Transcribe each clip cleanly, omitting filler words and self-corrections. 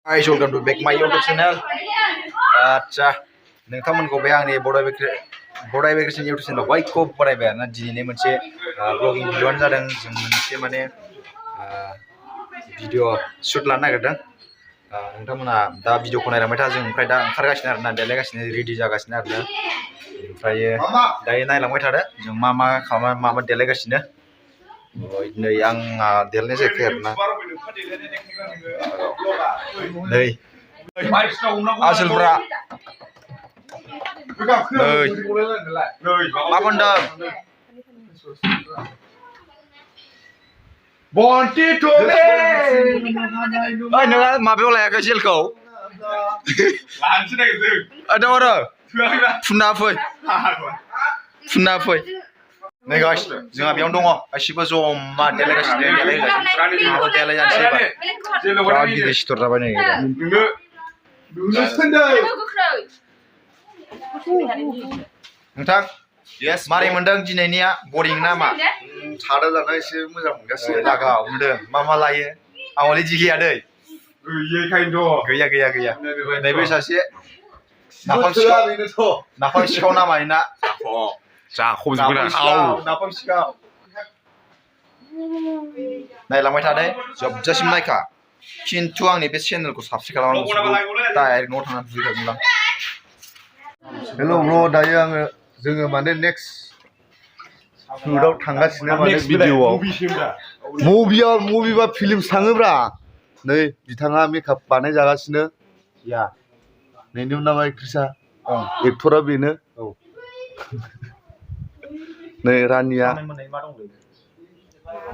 Hi, welcome to back my YouTube channel. आच्छा नोंथांमोनखौ बे आंनि बडाइ भेकेसन YouTube channel बयखौबो बरायबाय आरोना दिनैनि मोनसे ब्लगिं भिडिअ'आनो जादों जों मोनसे माने भिडिअ शुट लानो नागिरदों नोंथांमोना दा भिडिअखौ नायलांबाय था जों ओमफ्राय दा ओंखारगासिनो आरोना देलायगासिनो रेडि जागासिनो आरोना ओमफ्राय दायो नायलांबाय थादो जों मा खालामना मा देलायगासिनो नै आंहा देलायनाय जायाखै आरोना नै आसोलफ्रा नै मा बुंदों बन्टि थले ओइ नोंहा माबायाव लायाखै जेलखौ लानोसै नागिरदों आरो फुनना फै नै गाइस जोंहा बेयावनो दङ गासिबो जमा देलायगासिनो देलायजानोसै बिराद गिदिर सिथर जाबाय नै नोंथां मारै मोनदों दिनैनिया बरिं ना मा सादा जाना एसे मोजां मोनगासिनो लागाव मोनदों मा लायो आंलाय जि गैया दै गैया नैबे सासे नाफाम सिखाव नामाय ना नाफाम सिखाव नायलांबाय थादो जोबजासिम नायखा खिन्थु आंनि बे चेनेलखौ साबस्क्राइब खालामनांगौ डाइरेक्ट न'आव थांनानै बुजिखागोनलां हेल' ब्र दायो जोङो माने नेक्स्ट शुटआव थांगासिनो माने भिडिअआव मुभिबा फिल्मस थाङोब्रा नै बिथाङा मेकआप बानायजागासिनो नैनि नामा एक्ट्रिसा एक्टरा बेनो नै रानिया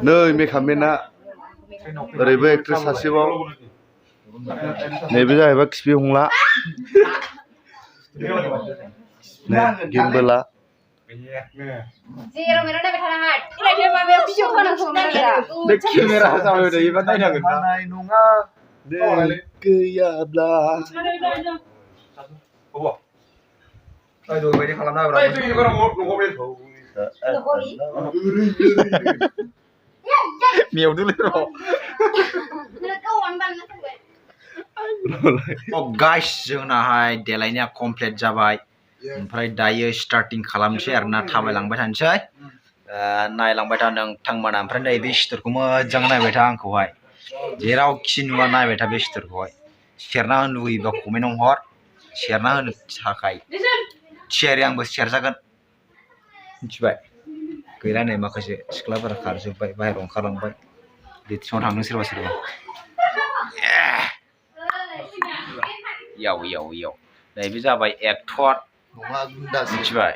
नै मेकआपमेना ओरैबो एक्ट्रेस सासेबाव नैबे जाहैबाय खिफि हंला गिम्बोला गैयाब्ला गाइस जोंनाहाय देलायनाया कमप्लिट जाबाय ओमफ्राय दायो स्टार्टिं खालामनोसै आरोना थाबायलांबाय थानोसै नायलांबाय था नोंथांमोना ओमफ्राय नैबे सिथरखौ मोजां नायबाय था आंखौहाय जेरावखि नुवा नायबाय था बे सिथरखौहाय सेरना होनो लुगैयोबा कमेन्टआव हर सेरना होनो थाखाय थियारि आंबो सेरजागोन मिथिबाय गैला नै माखासे सिख्लाफोरा खारजोब्बाय बाहेरायाव ओंखारलांबाय लेट्रिनाव थांदों सोरबा याव नैबे जाबाय एक्टर मिथिबाय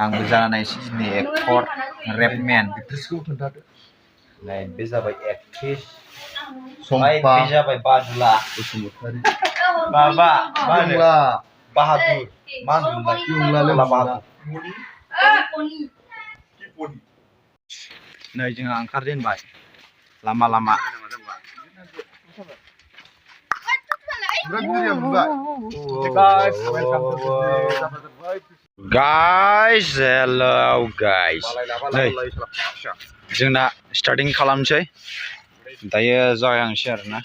आंबो जाना नायसै दिनै एक्टर रेपमेन बे जाबाय एक्ट्रिस बे जाबाय बादुला बसुमतारी माबा बाहादुर मा होनोमोनलाय नै जोंहा ओंखारजेनबाय लामा गाइस हेलौ गाइस नै जोंना स्टार्टिं खालामसै दायो जागायहांसै आरोना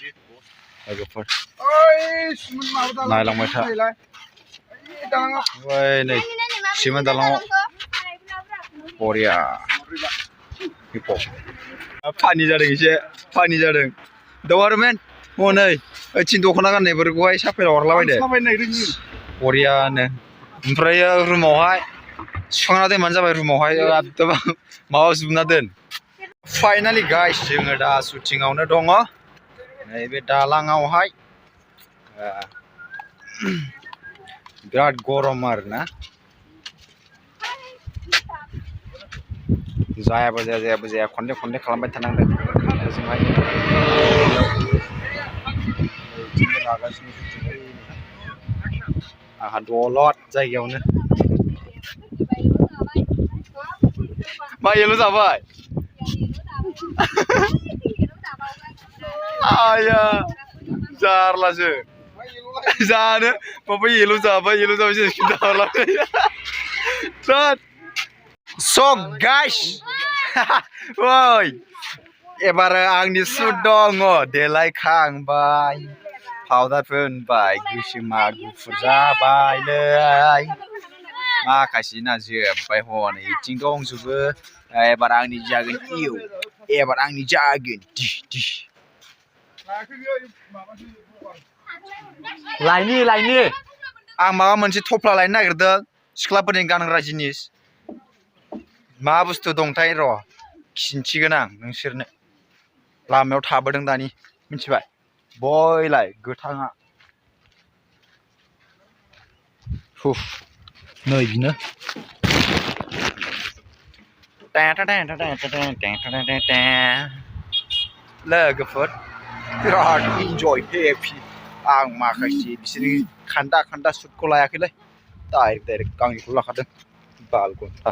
लोगोफोर नायलांबाय था नै सिमेन्ट दालाङाव बरिया फानि जादों दावारमेन हनै ओइथिं दख'ना गाननायफोरखौहाय साफायाव हरलाबायदो बरियानो ओमफ्राय रुमावहाय सुखांना दोनबानो जाबाय रुमावहाय माबा जोबना दोन फाइनालि गाइस जोङो दा शुटिंआवनो दङ नैबे दालाङावहाय बिराद गरम आरोना जायाबो जाया खनले खालामबाय थानांदों ओजोंहाय आंहा दलद जायगायावनो मा येल' जाबाय आया जारलासो जानो माबा येल' जाबाय So guys, woi, एबार आंनि सुट दङ देलायखांबाय पाउदार फोनबाय गोसोमा गुफुर जाबायलै माखासेना जोब्बाय हनै इथिं दंजोबो एबार आंनि जागोन इउ एबार आंनि जागोन दि लायनि आं माबा मोनसे थफ्ला लायनो नागिरदों सिख्लाफोरनि गानग्रा जिनिस मा बुस्थु दंथाय र' खिन्थिगोन आं नोंसोरनो लामायाव थाबोदों दानि मिथिबाय बयलाय गोथाङा हुफ नै बिनो लोगोफोर बिराद इन्जय हेपि आं माखासे बिसोरनि खान्दा सुटखौ लायाखैलै डाइरेक्ट गांनिखौ लाखादों बाल घन्टा